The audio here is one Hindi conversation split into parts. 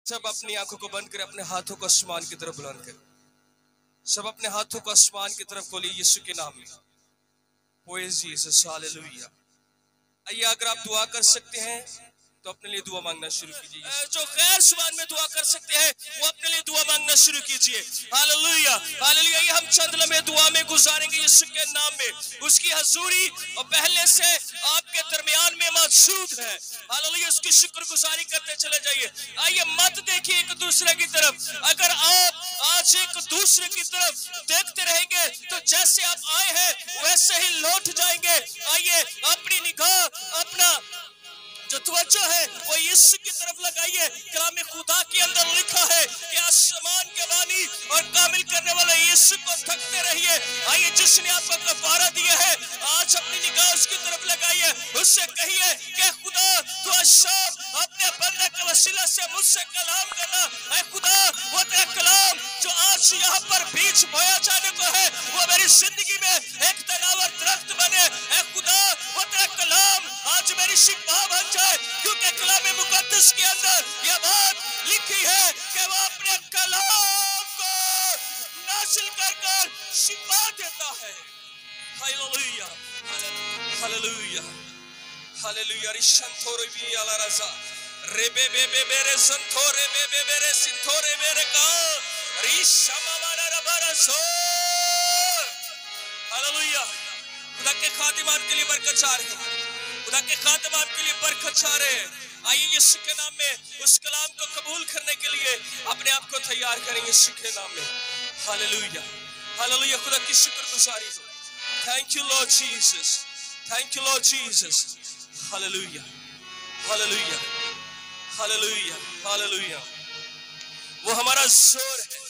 सब अपनी आंखों को बंद करें, अपने हाथों को आसमान की तरफ बुलंद करें। सब अपने हाथों को आसमान की तरफ खोलिए यीशु के नाम में। Praise Jesus, hallelujah. आइए, अगर आप दुआ कर सकते हैं तो अपने लिए दुआ मांगना शुरू कीजिए। जो गैर जुबान में दुआ कर सकते हैं वो अपने लिए दुआ मांगना शुरू कीजिए। Hallelujah, hallelujah. ये हम चंद लम्हे दुआ में गुजारेंगे यीशु के नाम में। उसकी हजूरी और पहले से आपके दरमियान में मौजूद है। हालेलुया, उसकी शुक्रगुजारी करते चले जाइए। आइए, मत देखिए एक दूसरे की तरफ। अगर आप आज एक दूसरे की तरफ देखते रहेंगे तो जैसे आप आए हैं वैसे ही लौट जाएंगे। आइए, अपनी निगाह, अपना जो तवज्जो है वो यीशु की तरफ लगाइए। कलाम खुदा के अंदर लिखा है कि आसमान के बानी और कामिल करने वाले यीशु को थकते रहिए। आइए, जिसने आपको कफारा दिया है आज अपनी निगाह उसकी तरफ लगाइए। उससे कहिए कि खुदा तू आज शाम अपने बंदे के वसीला से मुझसे कलाम करना। ऐ खुदा, वो तेरा कलाम जो आज यहाँ पर बीज बोया जाने को है वो मेरी जिंदगी में एक तनावर दरख्त बने। ऐ खुदा, वो तेरा कलाम आज मेरी शिफा बन जाए, क्योंकि कलाम मुकद्दस के अंदर यह बात लिखी है कि वो अपने कलाम को नाज़िल कर शिफा देता है। Hallelujah, hallelujah, hallelujah. रिशंथोरे भी आला रजा रेबे बेबे बेरे संथोरे बेबे बेरे सिंथोरे बेरे का रिशमा मारा रबरसो। हालेलुया। खुदा के खातिमात के लिए बरकत चाह रहे हैं। खुदा के खातिम आपके लिए बरकत चाह रहे हैं। आइए, यीशु के नाम में उस कलाम को कबूल करने के लिए अपने आप को तैयार करें यीशु के नाम में। Hallelujah, hallelujah. खुदा की शुक्रगुजारी हो। Thank you Lord Jesus, thank you Lord Jesus. Hallelujah, hallelujah, hallelujah, hallelujah. वो हमारा जोर है,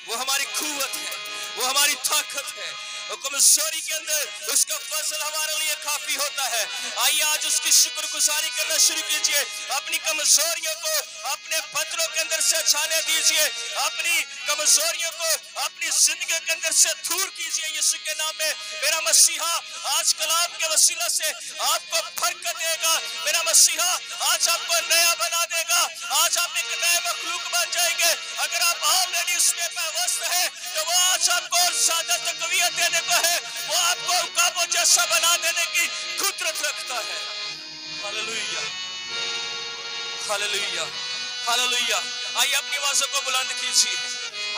वो हमारी कुव्वत है, वो हमारी ताकत है। कमजोरी के अंदर उसका फजल हमारे लिए काफी होता है। आइए, आज उसकी शुक्रगुजारी करना शुरू कीजिए। अपनी कमजोरियों को अपने पत्रों के अंदर से छाने दीजिए। अपनी कमजोरियों को अपनी जिंदगी के अंदर से दूर कीजिए यीशु के नाम में। मेरा मसीहा आज कलाम के वसीला से आपको बरकत देगा। मेरा मसीहा आज आपको नया बना देगा। आज आप एक नए मखलूक बन जाएंगे। अगर आप ऑलरेडी उसमें पेवस्त है तो वो आज आपको और ज्यादा तकवीयत देने को है। वो आपको उकाबों जैसा बना देने की कुदरत रखता है। Hallelujah, hallelujah, hallelujah. आइए, अपनी आवाज़ों को बुलंद कीजिए,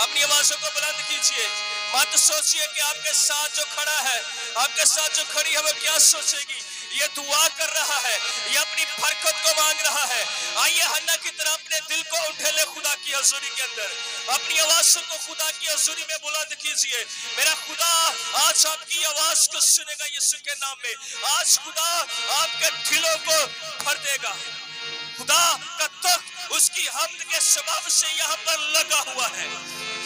अपनी आवाज़ों को बुलंद कीजिए। मत सोचिए कि आपके साथ जो खड़ा है, आपके साथ जो खड़ी है वो क्या सोचेगी। ये दुआ कर रहा है, ये अपनी बरकत को मांग रहा है। आइए, हन्ना की तरह अपने दिल को उठेले खुदा की हजूरी के अंदर। अपनी आवाज़ों को खुदा की हजूरी में बुलंद कीजिए। मेरा खुदा आज आपकी आवाज़ को सुनेगा यीशु के नाम में। आज खुदा आपके दिलों को भर देगा। खुदा का तख्त उसकी हम्द के सबब से यहाँ पर लगा हुआ है।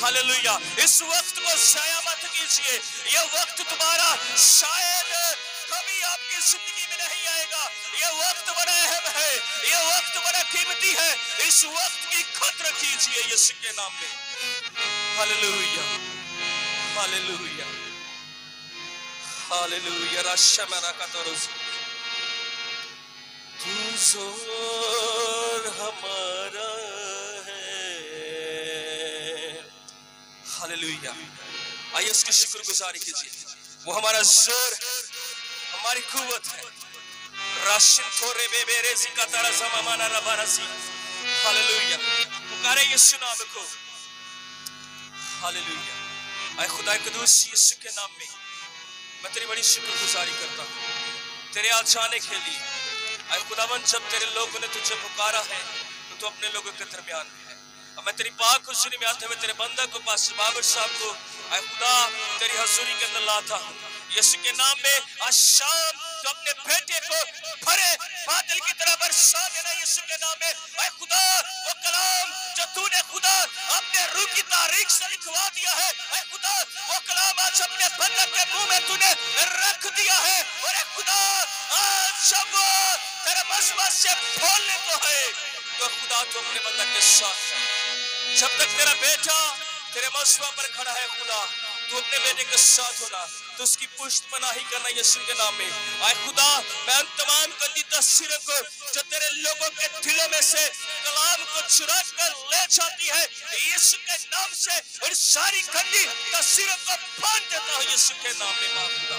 हालेलुया। इस वक्त को ज़ाया मत कीजिए। यह वक्त दोबारा शायद कभी आपकी जिंदगी में नहीं आएगा। यह वक्त बड़ा अहम है, यह वक्त बड़ा कीमती है। इस वक्त की कद्र कीजिए यीशु के नाम में। Hallelujah, hallelujah, hallelujah. राशमरा का तोरुस तू जोर हमारा है। हालेलुया। आइए, उसकी शुक्रगुजारी कीजिए। वो हमारा जोर है, हमारी कुव्वत है। राशिन थोरे बेबेरे जिका तारा ज़माना रबारसी। हालेलुया। पुकारे यीशु नाम को। हालेलुया। आए खुदा कदूस यीशु के नाम में मैं तेरी बड़ी शुक्रगुजारी करता हूँ तेरे आ जाने के लिए। आए खुदावन, जब तेरे लोगों ने तुझे पुकारा है तो तू अपने लोगों के दरमियान में है। अब मैं तेरी पाक हुजूरी में आते हुए तेरे बंदा को पास बाबर साहब को आए खुदा तेरी हजूरी के अंदर लाता हूँ यीशु के नाम में। आज शाम तो अपने बेटे को भरे बादल की तरह बरसा देना यीशु के नाम में। आए खुदा, वो कलाम जो तूने खुदा अपने रूह की तारीख से लिखवा दिया है, आए खुदा वो कलाम आज अपने बंदे के मुंह में तूने रख दिया है। और खुदा आज जब तेरे मसबत से बोलने को है तो खुदा तू अपने बंदे के साथ, जब तक तेरा बेटा तेरे मसबा पर खड़ा है खुदा तू अपने बेटे के साथ होना, तो उसकी पुष्ट पनाही करना यीशु के नाम में। आए खुदा, मैं उन तमाम गंदी तस्वीरों को जो तेरे लोगों के दिलों में से कलाम को चुरा कर ले जाती है, यीशु के नाम से उन सारी गंदी तस्वीरों को बांध देता हूं यीशु के नाम में। मां खुदा,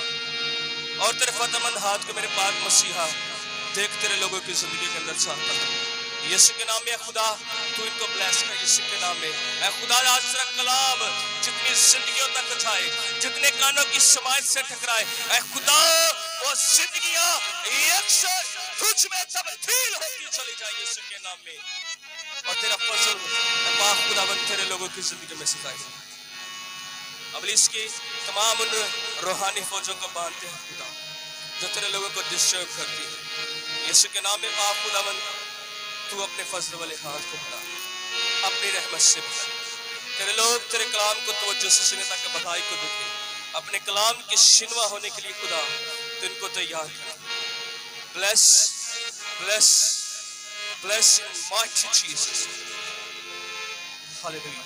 और तेरे फतेहमंद हाथ को मेरे पाक मसीहा देख तेरे लोगों की जिंदगी के अंदर चाहता है यीशु के नाम में। खुदा तू इनको ब्लेस कर यीशु के नाम में। ऐ खुदा, आज तेरा कलाम जितनी जिंदगियों तक जाए, जितने कानों की समाज से टकराए, ऐ खुदा वो जिंदगियां अक्सर तुझ में तब्दील होती चली जाए यीशु के नाम में। और तेरा फजल पाक खुदावंद तेरे लोगों की जिंदगी में सिखाए। इब्लीस की तमाम उन रूहानी फौजों को बांधते हैं खुदा, जो तेरे लोगों को डिस्टर्ब करती है यीशु के नाम में। पाक खुदावंद तू अपने फजल वाले हाथ को बढ़ा, अपनी रहमत से बढ़ा। तेरे लोग तेरे कलाम को तवज्जो से सुने ताकि भलाई को देखे, अपने कलाम के शिनवा होने के लिए खुदा तो इनको तैयार कर। ब्लेस ब्लेस ब्लेस इन माइटी जीसस, हालेलुया,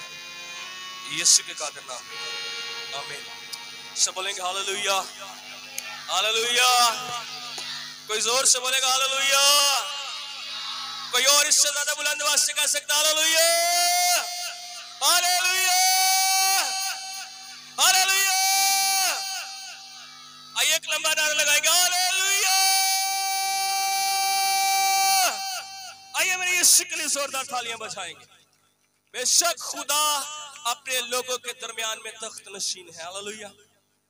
यीशु के कादिर नाम में, आमीन। सब बोलेंगे हालेलुया, हालेलुया। कोई जोर से बोलेगा हालेलुया, कोई और इससे ज्यादा बुलंद आवाज से कह सकता हालेलुया, हालेलुया, हालेलुया। आइए एक लंबा नारा लगाएंगे हालेलुया। आइए मेरे यीशु के लिए जोरदार तालियां बजाएंगे। बेशक खुदा अपने लोगों के दरमियान में तख्त नशीन है। Hallelujah,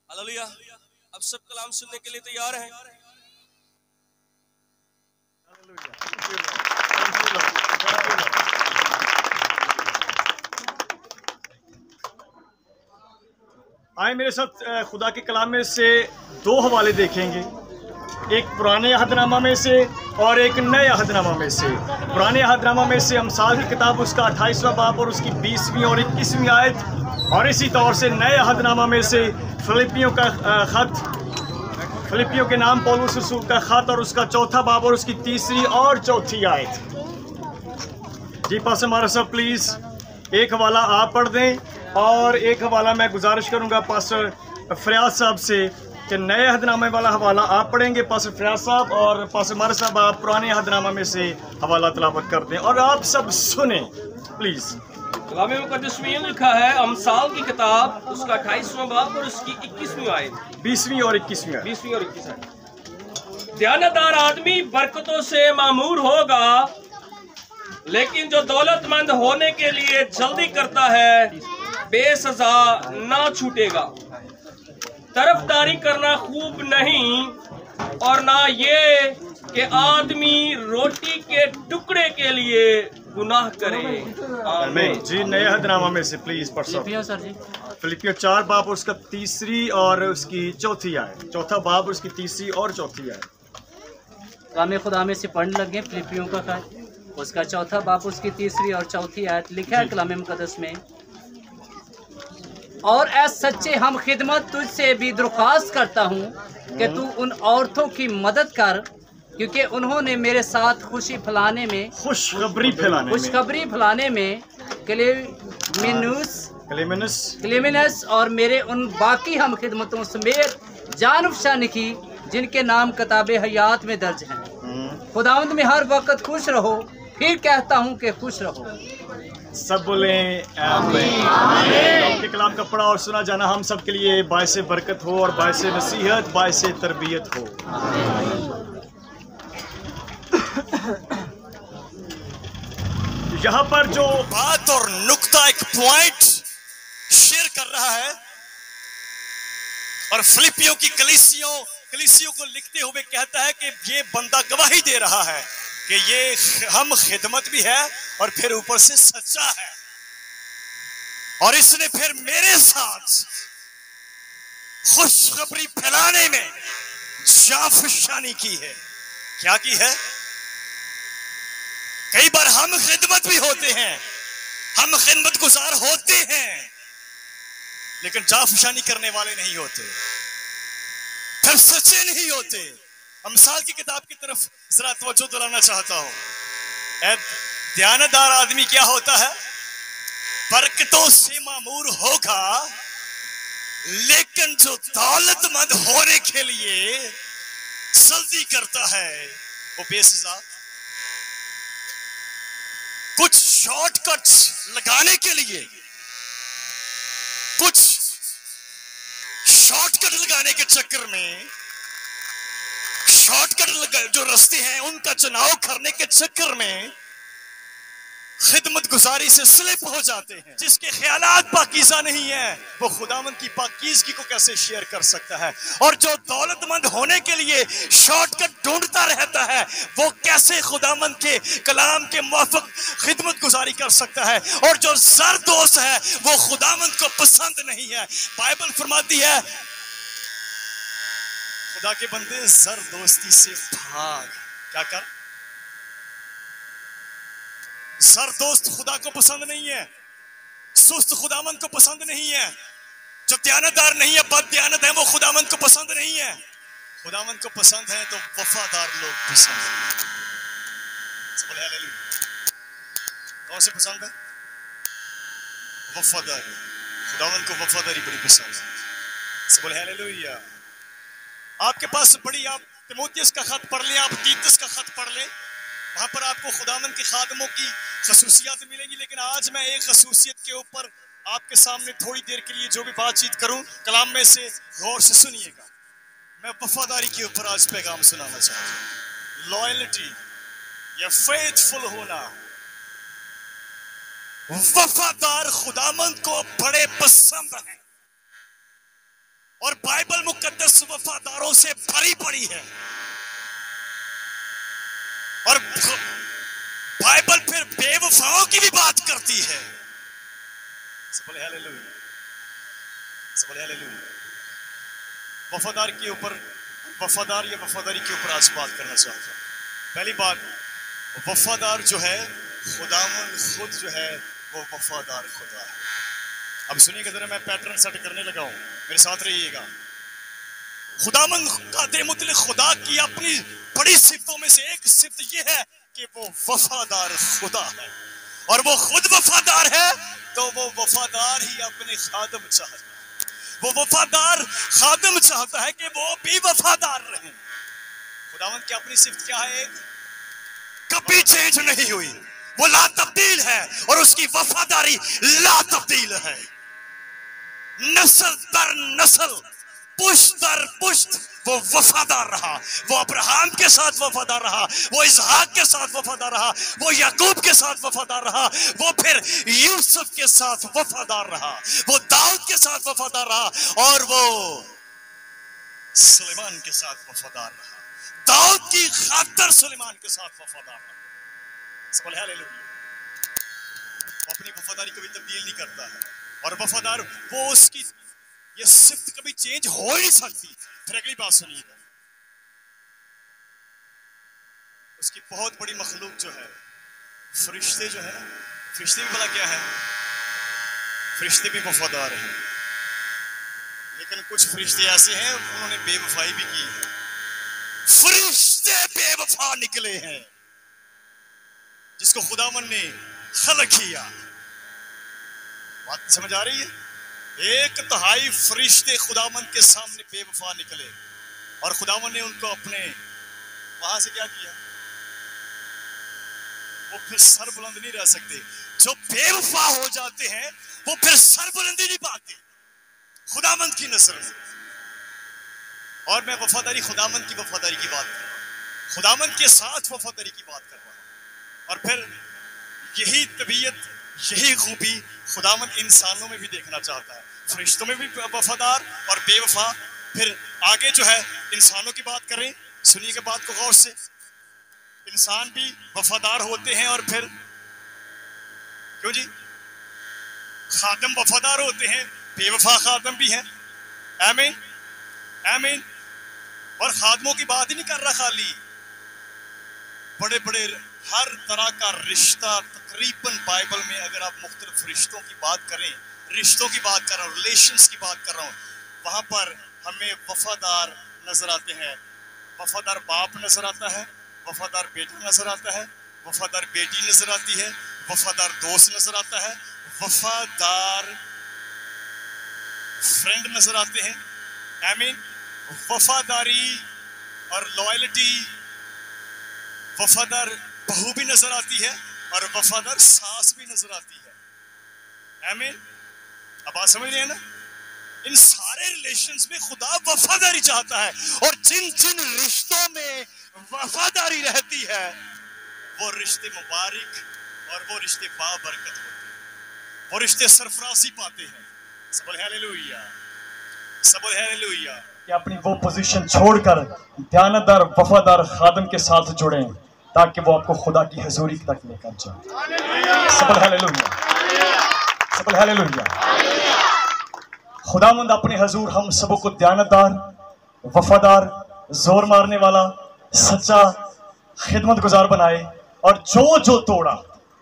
hallelujah. अब सब कलाम सुनने के लिए तैयार हैं? आए मेरे साथ खुदा के कलाम में से दो हवाले देखेंगे, एक पुराने अहदनामा में से और एक नए अहदनामा में से। पुराने अहदनामा में से अमसाल की किताब उसका 28वां बाब और उसकी 20वीं और 21वीं आयत, और इसी तौर से नए अहदनामा में से फिलिपियों का खत, फिलिपियों के नाम पौलुस रसूल का खत और उसका 4था बाब और उसकी 3री और 4थी आयत। जी पास हमारा सब प्लीज़ एक हवाला आप पढ़ दें और एक हवाला मैं गुजारिश करूंगा पास्टर फरियाद साहब से कि नए अहदनामे वाला हवाला आप पढ़ेंगे पास्टर फरियाद साहब, और पास्टर मार साहब आप पुराने अहदनामा में से हवाला तलावत कर दें और आप सब सुने प्लीज़। कलाम मुक़द्दस में लिखा है, अमसाल की किताब उसका 28वां बाब और उसकी 21वीं आयत, 20वीं और 21वीं आयत। 20वीं और 21 आयत। दयानतदार आदमी बरकतों से मामूर होगा, लेकिन जो दौलतमंद होने के लिए जल्दी करता है बेसजा ना छूटेगा। तरफदारी करना खूब नहीं, और ना ये कि आदमी रोटी के टुकड़े के लिए गुनाह करे। आमीन। जी नए अहदनामा में से प्लीज पढ़ सर जी। फिलिपियों 4 बाब उसका 3री और उसकी 4थी आयत, 4था बाब उसकी 3री और 4थी आयत। कलाम खुदा में से पढ़ने लगे फिलिपियों का खत उसका 4था बाब उसकी 3री और 4थी आयत। लिखा है कलाम मुक़द्दस में, और ऐसे सच्चे हम खिदमत तुझसे भी दरख्वास्त करता हूँ कि तू उन औरतों की मदद कर, क्योंकि उन्होंने मेरे साथ खुशखबरी फैलाने में क्लेमेनस और मेरे उन बाकी हम खिदमतों समेत जान अफशानी की, जिनके नाम किताबे हयात में दर्ज हैं। खुदावंद में हर वक्त खुश रहो, फिर कहता हूँ कि खुश रहो। सब बोले आमीन। के कलाम का पढ़ा और सुना जाना हम सब के लिए बायसे बरकत हो और बायसे नसीहत, बायसे तरबियत हो। यहाँ पर जो बात और नुक्ता एक पॉइंट शेयर कर रहा है, और फिलिपियों की कलीसियों को लिखते हुए कहता है कि ये बंदा गवाही दे रहा है कि ये हम खिदमत भी है और फिर ऊपर से सच्चा है, और इसने फिर मेरे साथ खुशखबरी फैलाने में जाफशानी की है। क्या की है? कई बार हम खिदमत भी होते हैं, हम खिदमत गुजार होते हैं, लेकिन जाफशानी करने वाले नहीं होते, फिर सच्चे नहीं होते। अमसाल की किताब की तरफ जरा तवज्जो दिलाना चाहता हूं। दयानतदार आदमी क्या होता है? बरकतों से मामूर होगा, लेकिन जो दौलतमंद होने के लिए जल्दी करता है वो बेसजा। कुछ शॉर्टकट्स लगाने के लिए, कुछ शॉर्टकट लगाने के चक्कर में, जो रास्ते हैं उनका चुनाव करने के चक्कर में खिदमत गुजारी से स्लिप हो जाते हैं। जिसके ख्यालात पाकीज़ा नहीं है वो खुदावंद की पाकीज़गी को कैसे शेयर कर सकता है? और जो दौलतमंद होने के लिए शॉर्टकट ढूंढता रहता है वो कैसे खुदावंद के कलाम के मुआफिक खिदमत गुजारी कर सकता है? और जो ज़र दोस्त है वो खुदावंद को पसंद नहीं है। बाइबल फरमाती है खुदा के बंदे ज़र दोस्ती से भाग। क्या कर? ज़र दोस्त खुदा को पसंद नहीं है, सुस्त खुदावंद को पसंद नहीं है, जो दयानतदार नहीं है, बद दयानत है, वो खुदावंद को पसंद नहीं है। खुदावंद को पसंद है तो वफादार लोग पसंद है। बोले हालेलुया। कौन से पसंद है? वफादारी। खुदावंद को वफादारी बड़ी पसंद है। बोले हालेलुया। आपके पास बड़ी, आप तिमोथियस का खत पढ़ लें, आप तीतस का खत पढ़ लें, वहां पर आपको खुदावंद के खादमों की खसूसियत मिलेगी। लेकिन आज मैं एक खसूसियत के ऊपर आपके सामने थोड़ी देर के लिए जो भी बातचीत करूं, कलाम में से गौर से सुनिएगा। मैं वफादारी के ऊपर आज पैगाम सुनाना चाहता हूं। लॉयल्टी या फेथफुल होना, वफादार खुदावंद को बड़े पसंद है और बाइबल मुकद्दस वफादारों से भरी पड़ी है। और बाइबल फिर बेवफाओं की भी बात करती है। बोले हालेलुया। बोले हालेलुया। वफादार के ऊपर, वफादार या वफादारी के ऊपर आज बात करना चाहता हूं। पहली बात, वफादार जो है, खुदावंद खुद जो है वो वफादार खुदा है। अब सुनिएगा जरा, मैं पैटर्न सेट करने लगा हूं, मेरे साथ रहिएगा। खुदावंद कादिर मुतलक खुदा की अपनी बड़ी सिफ्तों में से एक सिफ्त ये है कि वो वफादार खुदा है। और वो खुद वफादार है तो वो वफादार ही अपने खादम चाहता है। वो वफादार खादम चाहता है कि वो भी वफादार रहे। खुदावंद की अपनी सिफ्त क्या है? कभी चेंज नहीं हुई, वो ला तब्दील है और उसकी वफादारी ला तब्दील है। नस्ल दर नस्ल, पुश्त दर पुश्त वो वफादार रहा। वो अब्राहम के साथ वफादार रहा, वो इसहाक के साथ वफादार रहा, वो याकूब के साथ वफादार रहा, वो फिर यूसुफ के साथ वफादार रहा, वो दाऊद के साथ वफादार रहा और वो सुलेमान के साथ वफादार रहा। दाऊद की खातिर सुलेमान के साथ वफादार रहा। बोले हालेलुया। वो अपनी वफादारी कभी तब्दील नहीं करता है और वफादार वो, उसकी ये सिफ्त कभी चेंज हो ही नहीं सकती। फिर अगली बात सुनिएगा, उसकी बहुत बड़ी मखलूक जो है, फरिश्ते जो है ना, फरिश्ते भी भला क्या है? फरिश्ते भी वफादार हैं। लेकिन कुछ फरिश्ते ऐसे हैं उन्होंने बेवफाई भी की है। फरिश्ते बेवफा निकले हैं जिसको खुदावन ने खलक किया। बात समझ आ रही है? 1/3 फरिश्ते खुदावन के सामने बेवफा निकले और खुदावन ने उनको अपने वहां से क्या किया? वो फिर सर बुलंद नहीं रह सकते। जो बेवफा हो जाते हैं वो फिर सर बुलंदी नहीं पाते खुदावंद की नजर में। और मैं वफादारी, खुदावंद की वफादारी की बात कर रहा हूं, खुदावंद के साथ वफादारी की बात कर रहा हूं। और फिर यही तबीयत, यही खूबी खुदावंद इंसानों में भी देखना चाहता है। फरिश्तों में भी वफादार और बेवफा। फिर आगे जो है इंसानों की बात करें, सुनिए बात को गौर से। इंसान भी वफादार होते हैं और फिर क्यों जी, खादम वफादार होते हैं, बेवफा खादम भी हैं। आमीन आमीन। और खादमों की बात ही नहीं कर रहा खाली, बड़े बड़े हर तरह का रिश्ता तकरीबन बाइबल में, अगर आप मुख्तलिफ रिश्तों की बात करें, रिश्तों की बात कर रहा हूँ, रिलेशंस की बात कर रहा हूँ, वहां पर हमें वफादार नजर आते हैं। वफादार बाप नजर आता है, वफादार बेटा नजर आता है, वफादार बेटी नजर आती है, वफादार दोस्त नजर आता है, वफादार फ्रेंड नजर आते हैं, आमीन। वफादारी और लॉयल्टी, वफादार बहू भी नजर आती है और वफादार सास भी नजर आती है, आमीन। अब बात समझ रहे हैं ना? इन सारे रिलेशंस में खुदा वफादारी चाहता है, और जिन जिन रिश्तों में वफादारी रहती है वो रिश्ते मुबारक और वो रिश्ते बाबरकत होते हैं, वो रिश्ते सरफराजी पाते हैं। सब बोले हालेलुया, सब बोले हालेलुया। कि अपनी वो पोजीशन छोड़कर ध्यानदार वफादार खादम के साथ जुड़ें ताकि वो आपको खुदा की हजूरी तक लेकर जाए। सब बोले हालेलुया, सब बोले हालेलुया। खुदावंद अपने हजूर हम सबों को ध्यानदार, वफादार, जोर मारने वाला, सच्चा, खिदमत गुजार बनाए, और जो जो तोड़ा,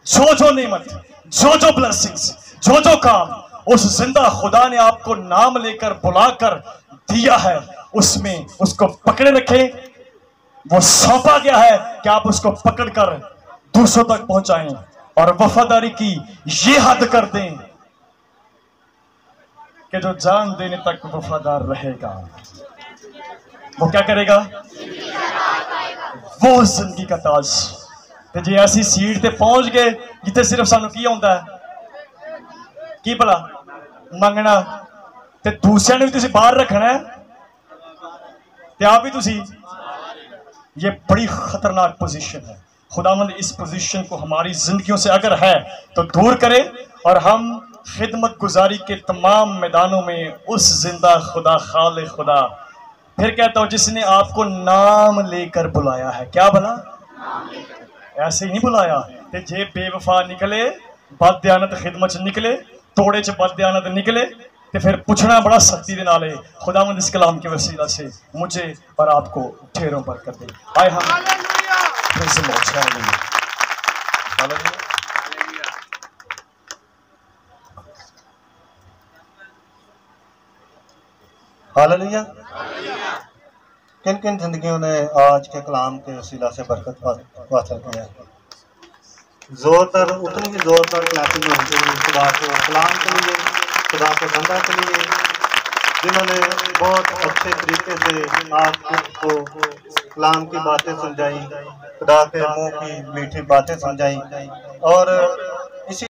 जो जो नेमत, जो जो ब्लेसिंग्स, जो जो काम उस जिंदा खुदा ने आपको नाम लेकर बुलाकर दिया है उसमें उसको पकड़े रखें। वो सौंपा गया है कि आप उसको पकड़कर दूसरों तक पहुंचाएं और वफादारी की ये हद कर दें कि जो जान देने तक वफादार रहेगा वो क्या करेगा? वो जिंदगी का ताज। तो जी ऐसी सीट ते पहुंच गए जिथे सिर्फ सानू की होंदा है की भला मंगना, ते दूसरे ने भी तुसी बाहर रखना है ते आप भी तुसी। ये बड़ी खतरनाक पोजीशन है। खुदावंद इस पोजीशन को हमारी जिंदगियों से अगर है तो दूर करे और हम खिदमत गुजारी के तमाम मैदानों में उस जिंदा खुदा, खाले खुदा, फिर कहता हूं जिसने आपको नाम लेकर बुलाया है। क्या भला? ऐसे ही नहीं बुलाया ते जे बेवफा निकले, बददयानत खिदमत निकले, तोड़े च बददयानत निकले, तो फिर पूछना बड़ा सख्ती दे नाले। खुदावंद इस कलाम के वसीला से मुझे और आपको ढेरों बरकत दे। आए हम हालेलुया। किन किन जिंदगियों ने आज के कलाम के वसीला से बरकत हासिल किया? जोरदार, उतनी ही जोरदार क्लैपिंग होनी चाहिए खुदा के कलाम के लिए, खुदा के बंदा के लिए, जिन्होंने बहुत अच्छे तरीके से आपको कलाम की बातें समझाई, खुदा के मुंह की मीठी बातें समझाई, और